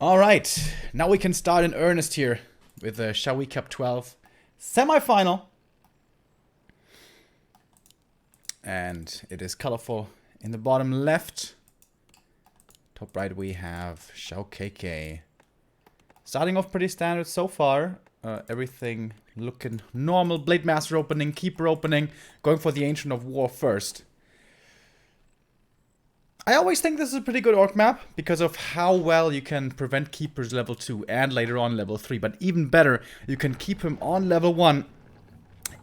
Alright, now we can start in earnest here with the XiaoY Cup 12 semifinal. And it is colorful in the bottom left. Top right we have XiaoKK. Starting off pretty standard so far. Everything looking normal. Blade Master opening, Keeper opening. Going for the Ancient of War first. I always think this is a pretty good orc map because of how well you can prevent Keepers level 2 and later on level 3. But even better, you can keep him on level 1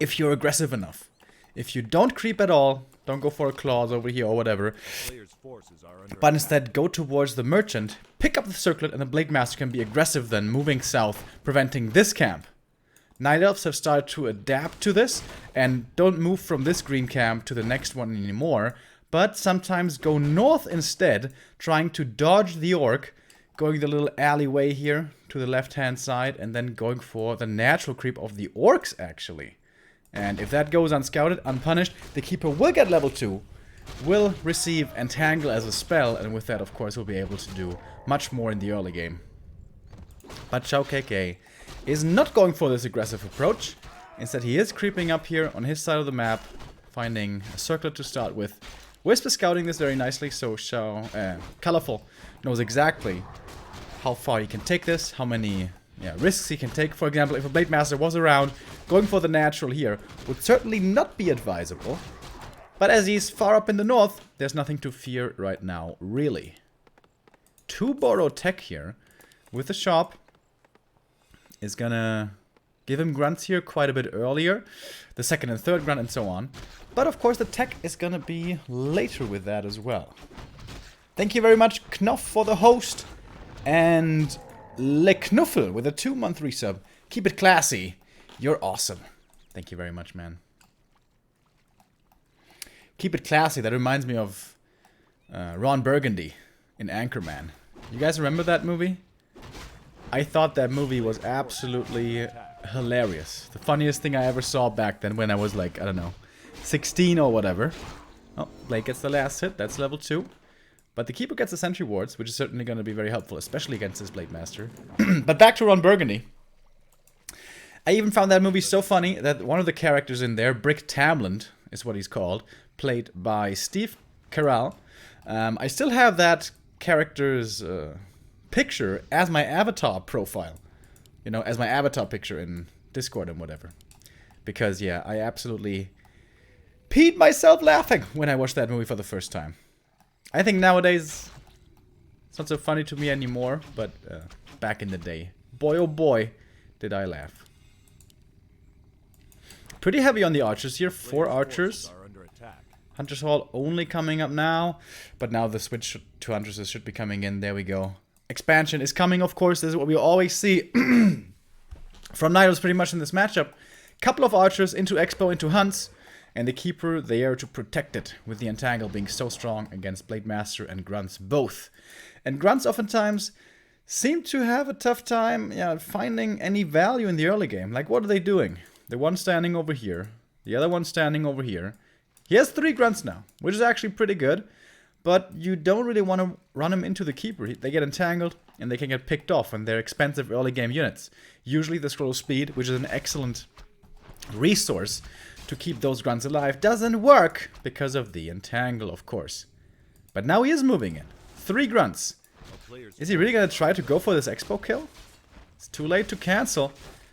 if you're aggressive enough. If you don't creep at all, don't go for a claws over here or whatever, but instead go towards the merchant, pick up the circlet, and the Blade Master can be aggressive then, moving south, preventing this camp. Night Elves have started to adapt to this and don't move from this green camp to the next one anymore, but sometimes go north instead, trying to dodge the orc, going the little alleyway here to the left-hand side, and then going for the natural creep of the orcs, actually. And if that goes unscouted, unpunished, the Keeper will get level 2, will receive Entangle as a spell, and with that, of course, will be able to do much more in the early game. But XiaoKK is not going for this aggressive approach. Instead, he is creeping up here on his side of the map, finding a circlet to start with. Wisp is scouting this very nicely, so Colorful knows exactly how far he can take this, how many risks he can take. For example, if a Blade Master was around, going for the natural here would certainly not be advisable. But as he's far up in the north, there's nothing to fear right now, really. 2 borrow tech here with the shop is gonna give him grunts here quite a bit earlier. The second and third grunt and so on. But of course the tech is gonna be later with that as well. Thank you very much, Knopf, for the host. And Le Knuffel with a 2-month resub. Keep it classy. You're awesome. Thank you very much, man. Keep it classy. That reminds me of Ron Burgundy in Anchorman. You guys remember that movie? I thought that movie was absolutely hilarious. The funniest thing I ever saw back then when I was like, I don't know, 16 or whatever. Oh, Blade gets the last hit. That's level 2. But the Keeper gets the Sentry Wards, which is certainly going to be very helpful, especially against this Blade Master. But back to Ron Burgundy. I even found that movie so funny that one of the characters in there, Brick Tamland, is what he's called, played by Steve Carell. I still have that character's picture as my avatar profile. You know, as my avatar picture in Discord and whatever. Because, yeah, I absolutely peed myself laughing when I watched that movie for the first time. I think nowadays it's not so funny to me anymore, but back in the day, boy oh boy, did I laugh. Pretty heavy on the archers here, 4 archers. Hunter's Hall only coming up now, but now the switch to Huntresses should be coming in. There we go. Expansion is coming, of course. This is what we always see from Nidos pretty much in this matchup. Couple of archers into Expo, into Hunts, and the Keeper there to protect it, with the Entangle being so strong against Blade Master and Grunts both. And Grunts oftentimes seem to have a tough time finding any value in the early game. Like, what are they doing? The one standing over here, the other one standing over here. He has 3 Grunts now, which is actually pretty good. But you don't really want to run him into the Keeper. They get entangled, and they can get picked off, and they're expensive early game units. Usually the Scroll of Speed, which is an excellent resource to keep those Grunts alive, doesn't work because of the Entangle, of course. But now he is moving in. 3 Grunts. Is he really going to try to go for this Expo kill? It's too late to cancel.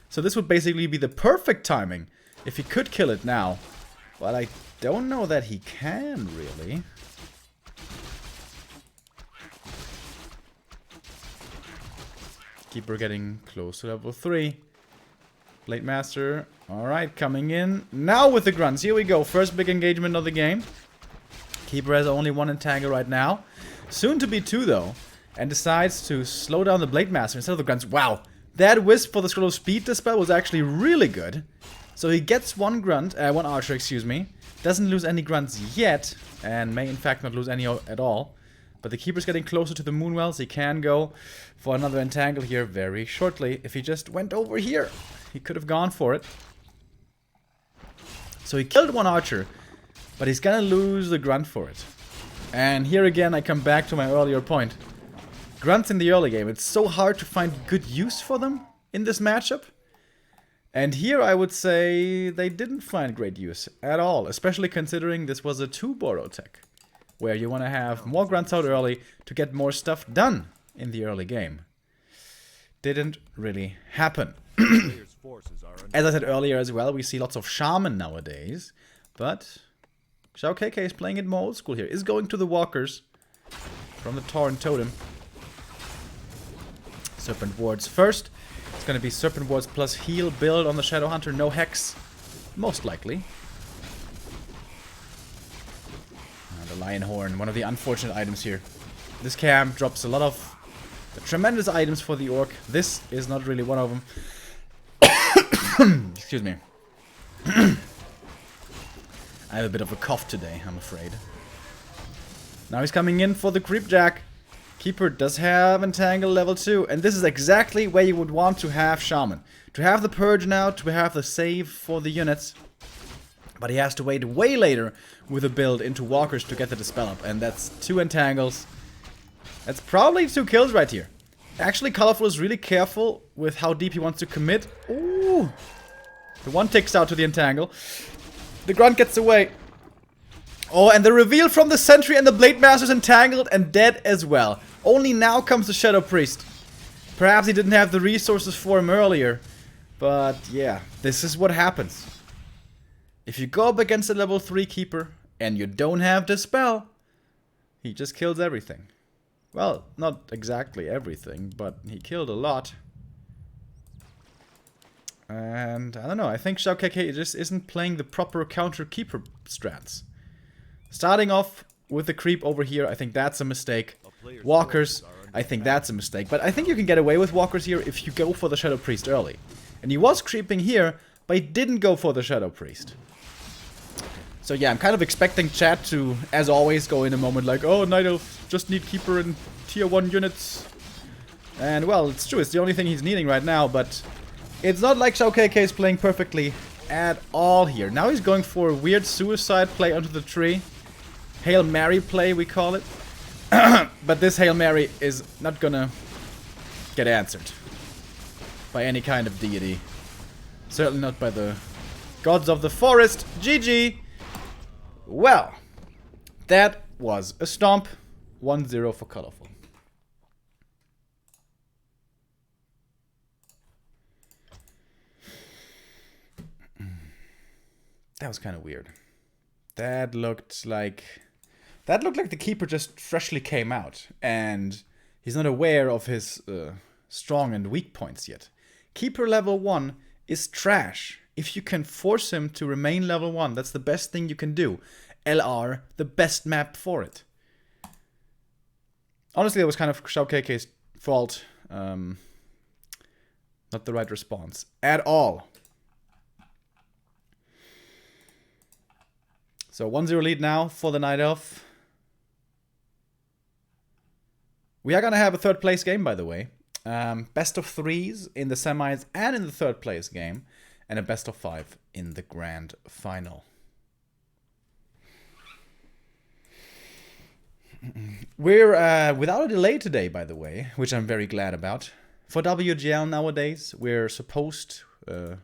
So this would basically be the perfect timing if he could kill it now. But I don't know that he can, really. Keeper getting close to level 3. Blade Master, alright, coming in. Now with the Grunts, here we go. First big engagement of the game. Keeper has only 1 Entangle right now. Soon to be 2, though. And decides to slow down the Blade Master instead of the Grunts. Wow, that Wisp for the Scroll of Speed dispel was actually really good. So he gets 1 Archer, excuse me. Doesn't lose any Grunts yet, and may in fact not lose any at all. But the Keeper's getting closer to the Moonwells. He can go for another Entangle here very shortly. If he just went over here, he could have gone for it. So he killed 1 Archer, but he's gonna lose the Grunt for it. And here again I come back to my earlier point. Grunts in the early game, it's so hard to find good use for them in this matchup. And here I would say they didn't find great use at all, especially considering this was a 2-borrow tech, where you want to have more grunts out early to get more stuff done in the early game. Didn't really happen. As I said earlier as well, we see lots of Shaman nowadays, but XiaoKK is playing it more old school here. Is going to the Walkers from the Torrent Totem. Serpent Wards first. It's going to be Serpent Wards plus heal build on the Shadow Hunter. No Hex, most likely. The Lion Horn, one of the unfortunate items here. This camp drops a lot of tremendous items for the Orc. This is not really one of them. Excuse me. I have a bit of a cough today, I'm afraid. Now he's coming in for the Creepjack. Keeper does have Entangle level 2, and this is exactly where you would want to have Shaman. To have the Purge now, to have the save for the units. But he has to wait way later with a build into Walkers to get the Dispel up, and that's 2 Entangles. That's probably 2 kills right here. Actually, Colorful is really careful with how deep he wants to commit. Ooh! The one ticks out to the Entangle. The Grunt gets away. Oh, and the reveal from the Sentry and the Blade Master is entangled and dead as well. Only now comes the Shadow Priest. Perhaps he didn't have the resources for him earlier. But yeah, this is what happens. If you go up against a level 3 Keeper and you don't have Dispel, he just kills everything. Well, not exactly everything, but he killed a lot. And I don't know, I think XiaoKK just isn't playing the proper counter Keeper strats. Starting off with the creep over here, I think that's a mistake. Walkers, I think that's a mistake. But I think you can get away with Walkers here if you go for the Shadow Priest early. And he was creeping here, but he didn't go for the Shadow Priest. So yeah, I'm kind of expecting chat to, as always, go in a moment like, oh, Night Elf just need Keeper and tier 1 units. And well, it's true, it's the only thing he's needing right now, but it's not like XiaoKK is playing perfectly at all here. Now he's going for a weird suicide play onto the tree. Hail Mary play, we call it. But this Hail Mary is not gonna get answered by any kind of deity. Certainly not by the gods of the forest. GG! Well, that was a stomp. 1-0 for Colorful. That was kind of weird. That looked like the Keeper just freshly came out, and he's not aware of his strong and weak points yet. Keeper level 1 is trash. If you can force him to remain level 1, that's the best thing you can do. LR, the best map for it. Honestly, it was kind of XiaoKK's fault. Not the right response at all. So 1-0 lead now for the Night Elf. We are going to have a third place game, by the way. Best of 3s in the semis and in the third place game. And a best of 5 in the grand final. We're without a delay today, by the way, which I'm very glad about. For WGL nowadays, we're supposed to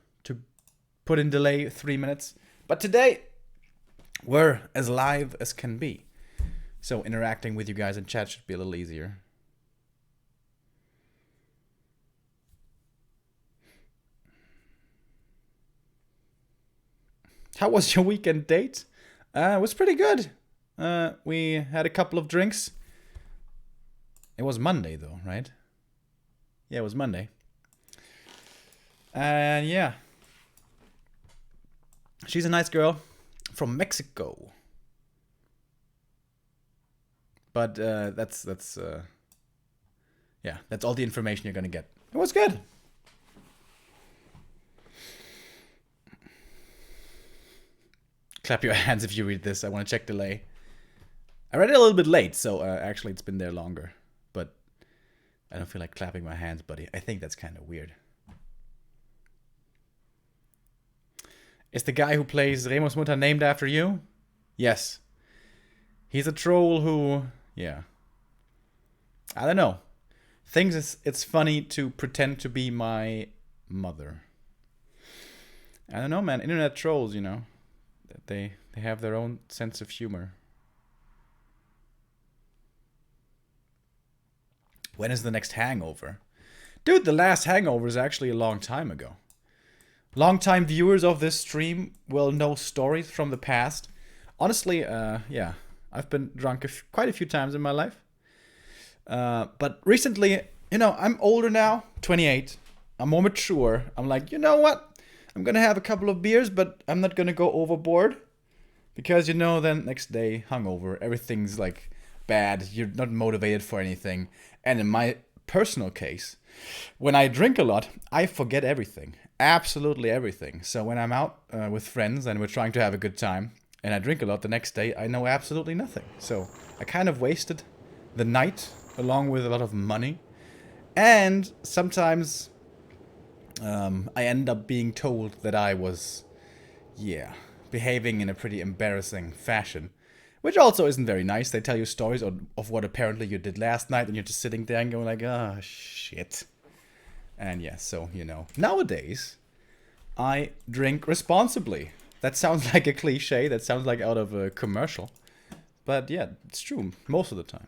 put in delay 3 minutes. But today, we're as live as can be. So interacting with you guys in chat should be a little easier. How was your weekend date? It was pretty good. We had a couple of drinks. It was Monday though, right? Yeah, it was Monday. And yeah. She's a nice girl. From Mexico. But that's yeah, that's all the information you're gonna get. It was good. Clap your hands if you read this. I want to check delay. I read it a little bit late, so actually it's been there longer. But I don't feel like clapping my hands, buddy. I think that's kind of weird. Is the guy who plays Remo's Mutter named after you? Yes. He's a troll who... yeah. I don't know. thinks it's funny to pretend to be my mother. I don't know, man. Internet trolls, you know, they have their own sense of humor. When is the next hangover? Dude, the last hangover is actually a long time ago. Long-time viewers of this stream will know stories from the past. Honestly, yeah, I've been drunk quite a few times in my life. But recently, you know, I'm older now, 28. I'm more mature. I'm like, you know what? I'm gonna have a couple of beers, but I'm not gonna go overboard. Because, you know, then next day, hungover, everything's like bad. You're not motivated for anything. And in my personal case, when I drink a lot, I forget everything. Absolutely everything. So when I'm out with friends and we're trying to have a good time, and I drink a lot, the next day I know absolutely nothing. So I kind of wasted the night along with a lot of money. And sometimes I end up being told that I was, yeah, behaving in a pretty embarrassing fashion. Which also isn't very nice. They tell you stories of what apparently you did last night, and you're just sitting there and going like, ah, oh, shit. And yeah, so, you know, nowadays, I drink responsibly. That sounds like a cliche. That sounds like out of a commercial. But yeah, it's true most of the time.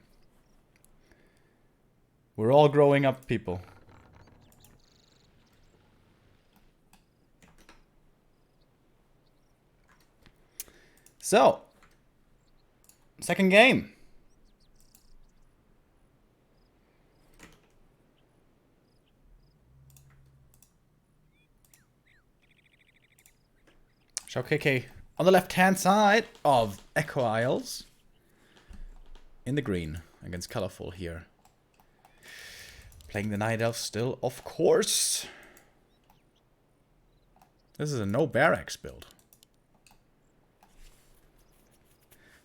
We're all growing up, people. So, second game. XiaoKK on the left-hand side of Echo Isles. In the green against Colorful here. Playing the Night Elf still, of course. This is a no barracks build.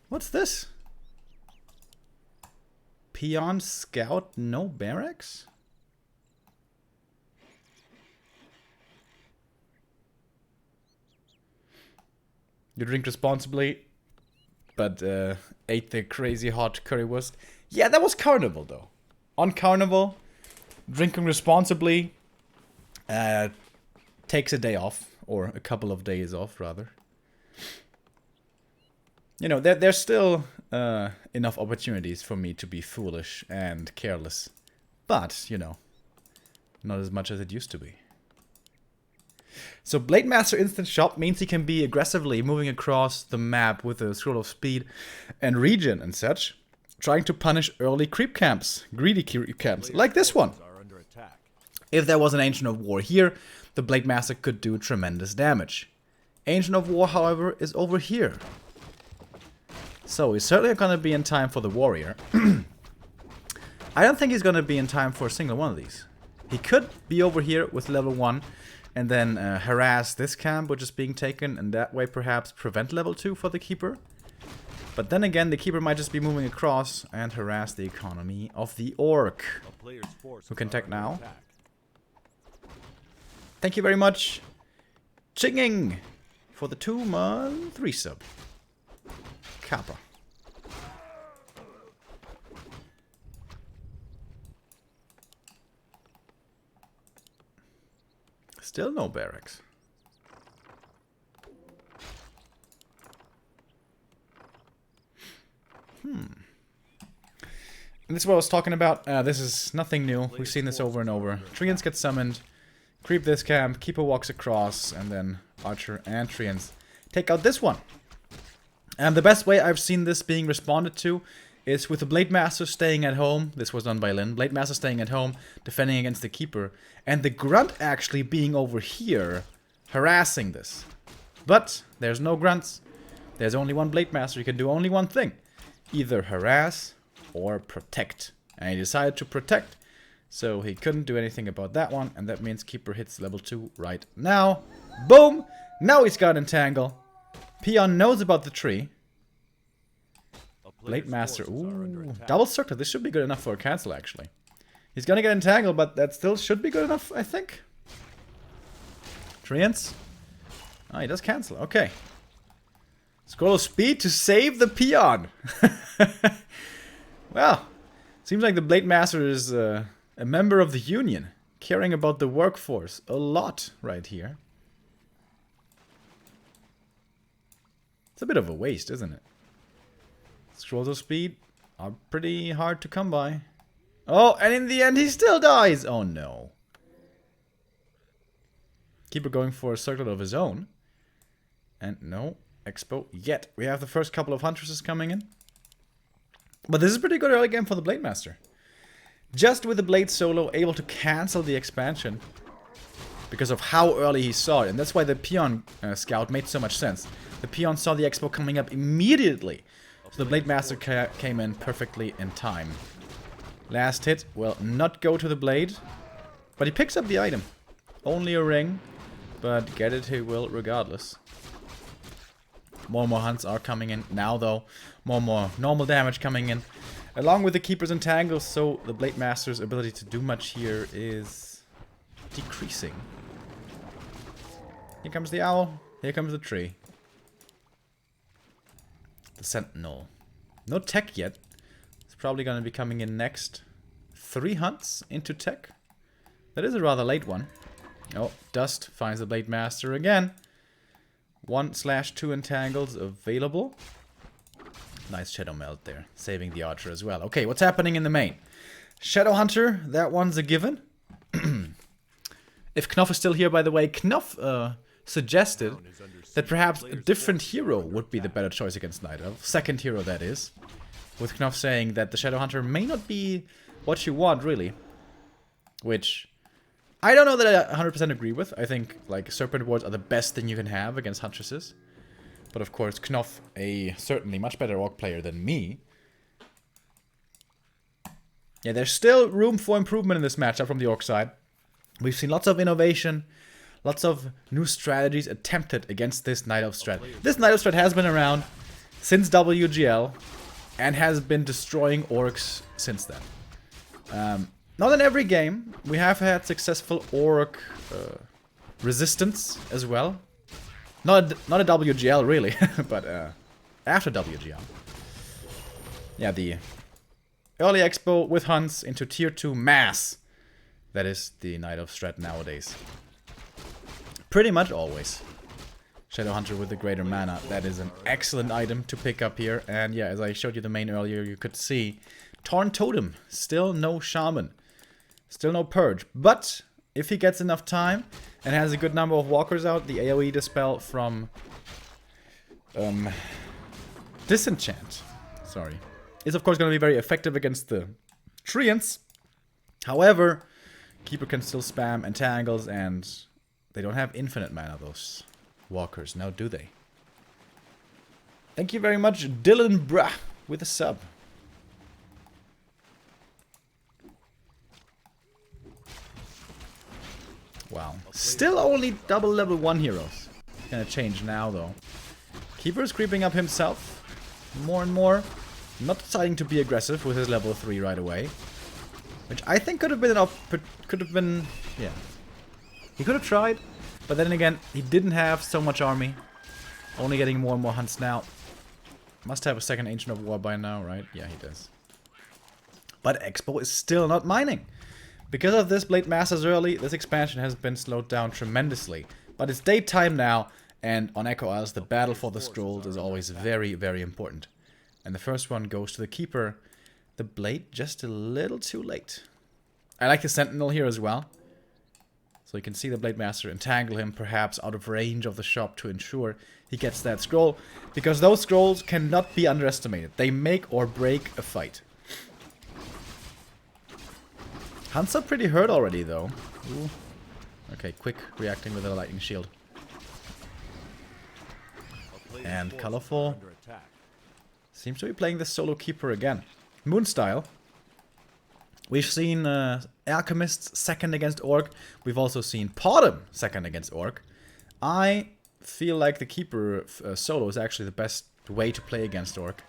What's this? Peon Scout, no barracks? You drink responsibly, but ate the crazy hot currywurst. Yeah, that was Carnival though. On Carnival, drinking responsibly takes a day off, or a couple of days off rather. You know, there's still enough opportunities for me to be foolish and careless. But, you know, not as much as it used to be. So Blade Master Instant Shop means he can be aggressively moving across the map with a scroll of speed and regen and such, trying to punish early creep camps, greedy creep camps, like this one. If there was an Ancient of War here, the Blade Master could do tremendous damage. Ancient of War, however, is over here. So he's certainly going to be in time for the Warrior. I don't think he's going to be in time for a single one of these. He could be over here with level 1 and then harass this camp which is being taken, and that way perhaps prevent level 2 for the Keeper. But then again, the Keeper might just be moving across and harass the economy of the Orc. Who can tech now? Thank you very much, Chinging, for the 2-month resub. Kappa. Still no barracks. And this is what I was talking about. This is nothing new. We've seen this over and over. Treants get summoned. Creep this camp. Keeper walks across. And then Archer and Treants take out this one. And the best way I've seen this being responded to is with the Blade Master staying at home. This was done by Lin. Blade Master staying at home, defending against the Keeper. And the Grunt actually being over here, harassing this. But there's no Grunts. There's only one Blade Master. He can do only one thing. Either harass or protect. And he decided to protect. So he couldn't do anything about that one. And that means Keeper hits level 2 right now. Boom! Now he's got Entangle. Peon knows about the tree. Blade Master. Ooh. Double Circle. This should be good enough for a cancel, actually. He's gonna get Entangled, but that still should be good enough, I think. Treants. Oh, he does cancel. Okay. Scroll of Speed to save the Peon. Well, seems like the Blade Master is A member of the union, caring about the workforce a lot right here. It's a bit of a waste, isn't it? Scrolls of speed are pretty hard to come by. Oh, and in the end he still dies! Oh no. Keeper going for a circle of his own. And no expo yet. We have the first couple of Huntresses coming in. But this is pretty good early game for the Blade Master. Just with the Blade solo, able to cancel the expansion. Because of how early he saw it. And that's why the Peon scout made so much sense. The Peon saw the expo coming up immediately. So the Blade Master came in perfectly in time. Last hit will not go to the Blade. But he picks up the item. Only a ring. But get it he will regardless. More and more hunts are coming in now though. More and more normal damage coming in. Along with the Keeper's Entangles, so the Blade Master's ability to do much here is decreasing. Here comes the owl. Here comes the tree. The Sentinel. No tech yet. It's probably going to be coming in next. 3 hunts into tech. That is a rather late one. Oh, Dust finds the Blade Master again. 1/2 entangles available. Nice Shadow Melt there. Saving the Archer as well. Okay, what's happening in the main? Shadow Hunter, that one's a given. If Knopf is still here, by the way, Knopf suggested that perhaps a different hero would be the better choice against Night Elf. Second hero, that is. With Knopf saying that the Shadow Hunter may not be what you want, really. Which I don't know that I 100% agree with. I think, like, Serpent Wards are the best thing you can have against Huntresses. But of course, Knopf, a certainly much better Orc player than me. Yeah, there's still room for improvement in this matchup from the Orc side. We've seen lots of innovation, lots of new strategies attempted against this Night Elf strat. This Night Elf strat has been around since WGL and has been destroying Orcs since then. Not in every game. We have had successful Orc resistance as well. Not a WGL, really, but after WGL. Yeah, the early expo with hunts into tier 2 mass. That is the Night Elf strat nowadays. Pretty much always. Shadow Hunter with the greater mana. That is an excellent item to pick up here. And yeah, as I showed you the main earlier, you could see Torn Totem. Still no Shaman. Still no Purge. But if he gets enough time and has a good number of walkers out, the AoE Dispel from Disenchant, sorry, is of course going to be very effective against the Treants. However, Keeper can still spam Entangles, and they don't have infinite mana, those walkers, now do they? Thank you very much, Dylan Brah, with a sub. Wow. Still only double level 1 heroes. Gonna change now, though. Keeper is creeping up himself. More and more. Not deciding to be aggressive with his level 3 right away. Which I think could have been yeah. He could have tried. But then again, he didn't have so much army. Only getting more and more hunts now. Must have a second Ancient of War by now, right? Yeah, he does. But Expo is still not mining. Because of this Blade Masters early, this expansion has been slowed down tremendously. But it's daytime now, and on Echo Isles, the battle for the scrolls is always very, very important. And the first one goes to the Keeper. The Blade just a little too late. I like the Sentinel here as well. So you can see the Blade Master entangle him, perhaps out of range of the shop to ensure he gets that scroll. Because those scrolls cannot be underestimated. They make or break a fight. Hunts are pretty hurt already, though. Ooh. Okay, quick reacting with a lightning shield. And Colorful seems to be playing the solo Keeper again. Moon style. We've seen Alchemists second against Orc. We've also seen Potom second against Orc. I feel like the Keeper solo is actually the best way to play against Orc.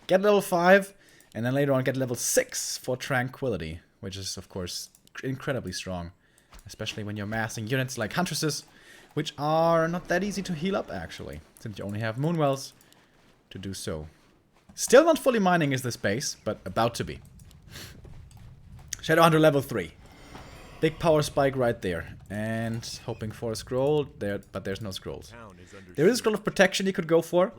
Get level 5, and then later on get level 6 for Tranquility. Which is, of course, incredibly strong. Especially when you're massing units like Huntresses, which are not that easy to heal up, actually. Since you only have Moonwells to do so. Still not fully mining is this base, but about to be. Shadowhunter level 3. Big power spike right there. And hoping for a scroll there, but there's no scrolls. There is a scroll of protection you could go for.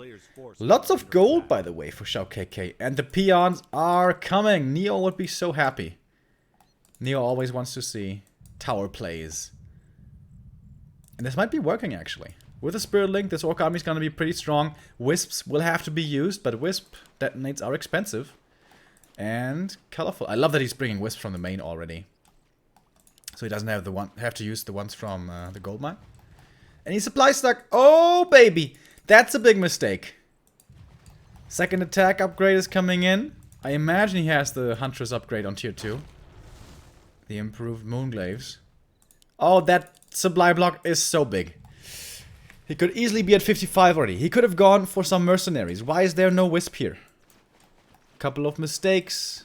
Lots of gold, by the way, for XiaoKK. And the peons are coming. Neo would be so happy. Neo always wants to see tower plays. And this might be working, actually. With a Spirit Link, this Orc army is going to be pretty strong. Wisps will have to be used, but Wisp detonates are expensive. And colorful. I love that he's bringing Wisps from the main already. So he doesn't have to use the ones from the gold mine. And he's supply stuck. Oh, baby. That's a big mistake. Second attack upgrade is coming in. I imagine he has the Huntress upgrade on tier 2. The improved Moonglaves. Oh, that supply block is so big. He could easily be at 55 already. He could have gone for some mercenaries. Why is there no Wisp here? Couple of mistakes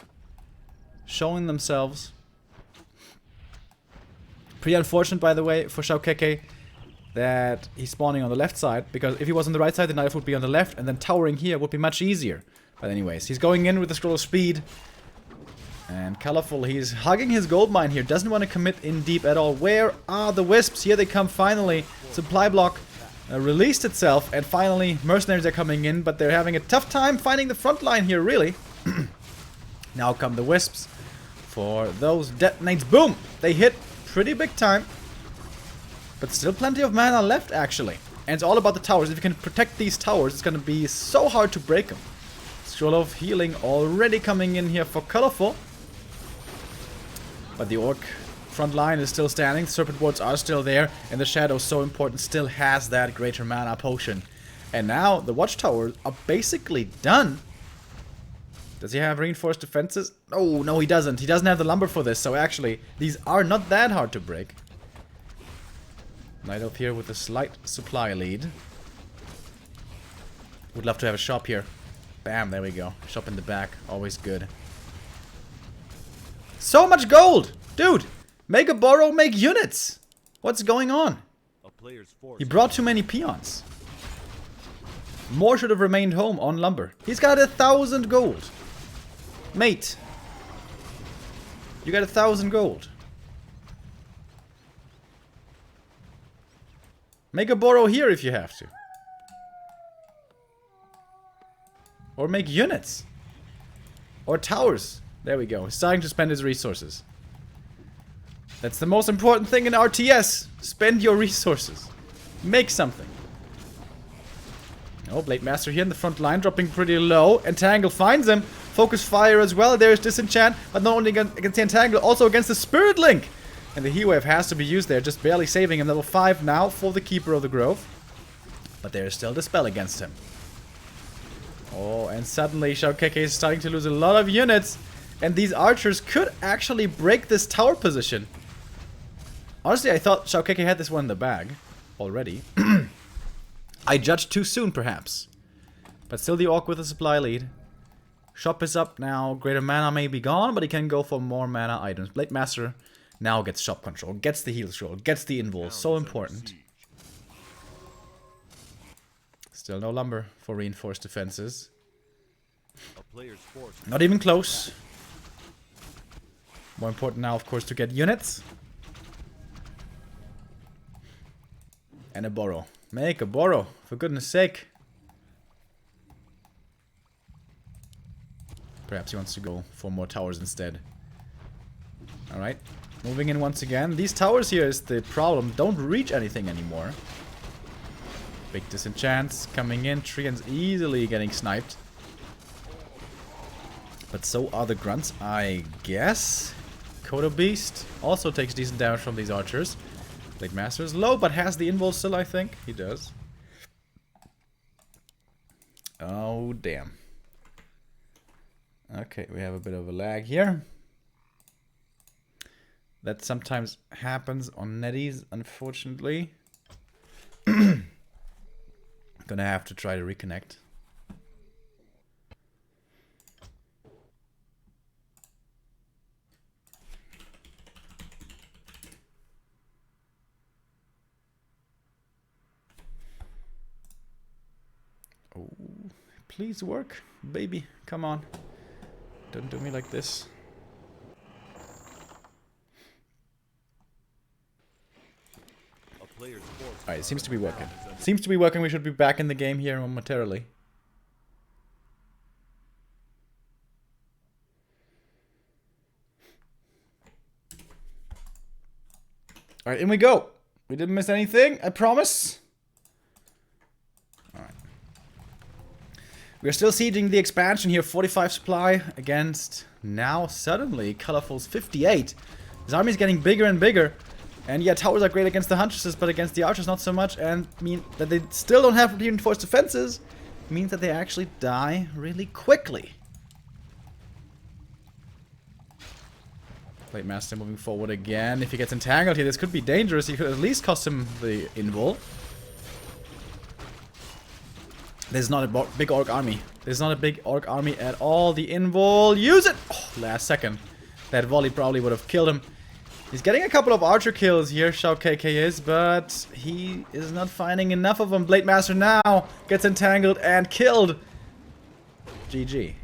showing themselves. Pretty unfortunate, by the way, for XiaoKK that he's spawning on the left side, because if he was on the right side, the knife would be on the left, and then towering here would be much easier. But anyways, he's going in with the scroll of speed. And colorful, he's hugging his gold mine here, doesn't want to commit in deep at all. Where are the Wisps? Here they come finally. Supply block released itself, and finally mercenaries are coming in, but they're having a tough time finding the front line here, really. Now come the Wisps for those detonates. Boom! They hit pretty big time. But still plenty of mana left, actually. And it's all about the towers. If you can protect these towers, it's going to be so hard to break them. Scroll of healing already coming in here for colorful. But the Orc front line is still standing. Serpent wards are still there. And the Shadow, so important, still has that greater mana potion. And now the watchtowers are basically done. Does he have reinforced defenses? Oh, no, he doesn't. He doesn't have the lumber for this. So actually, these are not that hard to break. Night Elf here with a slight supply lead. Would love to have a shop here. Bam, there we go. Shop in the back. Always good. So much gold! Dude, make a borrow, make units! What's going on? He brought too many peons. More should have remained home on lumber. He's got 1,000 gold. Mate. You got 1,000 gold. Make a borrow here if you have to. Or make units. Or towers. There we go. He's starting to spend his resources. That's the most important thing in RTS. Spend your resources. Make something. Oh, Blade Master here in the front line, dropping pretty low. Entangle finds him. Focus Fire as well. There is Disenchant, but not only against the Entangle, also against the Spirit Link. And the Heat Wave has to be used there, just barely saving him. Level 5 now for the Keeper of the Grove. But there is still Dispel against him. Oh, and suddenly XiaoKK is starting to lose a lot of units. And these archers could actually break this tower position. Honestly, I thought XiaoKK had this one in the bag already. I judged too soon, perhaps. But still the Orc with a supply lead. Shop is up now. Greater mana may be gone, but he can go for more mana items. Blade Master now gets shop control, gets the heal scroll, gets the invul. So important. Still no lumber for reinforced defenses. Not even close. More important now, of course, to get units. And a borrow. Make a borrow, for goodness sake. Perhaps he wants to go for more towers instead. Alright. Moving in once again. These towers here is the problem. Don't reach anything anymore. Big disenchants coming in. Treants easily getting sniped. But so are the grunts, I guess. Kodo Beast also takes decent damage from these archers. Blade Master is low, but has the invul still, I think. He does. Oh, damn. Okay, we have a bit of a lag here. That sometimes happens on netties, unfortunately. Gonna have to try to reconnect. Oh, please work, baby. Come on. Don't do me like this. Alright, it seems to be working. Seems to be working. We should be back in the game here momentarily. Alright, in we go. We didn't miss anything, I promise. Alright. We're still sieging the expansion here. 45 supply against now suddenly Colorful's 58. His army is getting bigger and bigger. And yeah, towers are great against the huntresses, but against the archers not so much. And mean that they still don't have reinforced defenses means that they actually die really quickly. Blade Master moving forward again. If he gets entangled here, this could be dangerous. He could at least cost him the invul. There's not a big orc army. There's not a big orc army at all. The invul, use it! Oh, last second. That volley probably would have killed him. He's getting a couple of archer kills here, XiaoKK is, but he is not finding enough of them. Blade Master now gets entangled and killed. GG.